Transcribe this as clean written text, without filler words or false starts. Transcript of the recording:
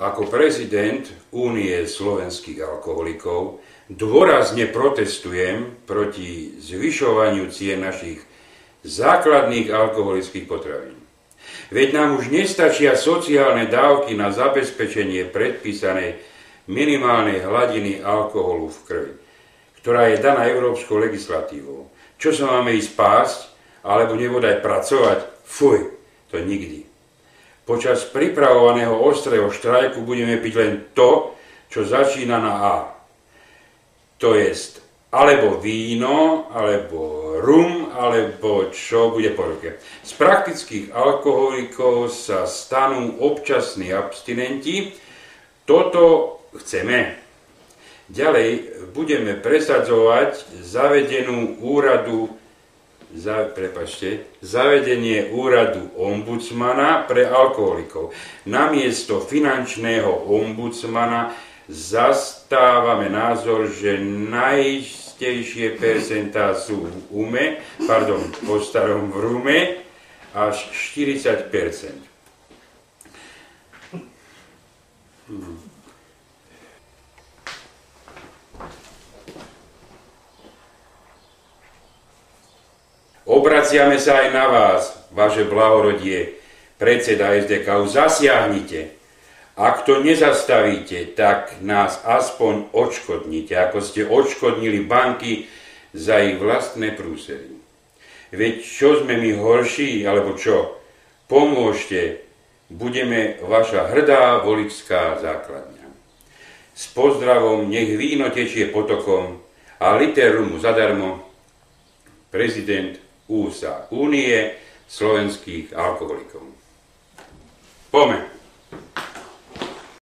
Ako prezident Únie slovenských alkoholikov dôrazne protestujem proti zvyšovaniu cien našich základných alkoholických potravín. Veď nám už nestačia sociálne dávky na zabezpečenie predpísanej minimálnej hladiny alkoholu v krvi, ktorá je daná európskou legislatívou. Čo sa máme ísť pásť, alebo nebodaj pracovať? Fuj, to nikdy. Počas pripravovaného ostrého štrajku budeme piť len to, čo začína na A. To jest alebo víno, alebo rum, alebo čo bude po ruke. Z praktických alkoholikov sa stanú občasní abstinenti. Toto chceme. Ďalej budeme presadzovať zavedenie úradu ombudsmana pre alkoholikov. Namiesto finančného ombudsmana zastávame názor, že najistejšie percentá sú po starom v rume, až 40%. Obraciame sa aj na vás, vaše blahorodie, predseda SDK, zasiahnite. Ak to nezastavíte, tak nás aspoň odškodnite, ako ste odškodnili banky za ich vlastné prúsery. Veď čo sme my horší, alebo čo? Pomôžte, budeme vaša hrdá voličská základňa. S pozdravom, nech víno tečie potokom a liter rumu zadarmo, prezident USA Únie slovenských alkoholikov. Poďme.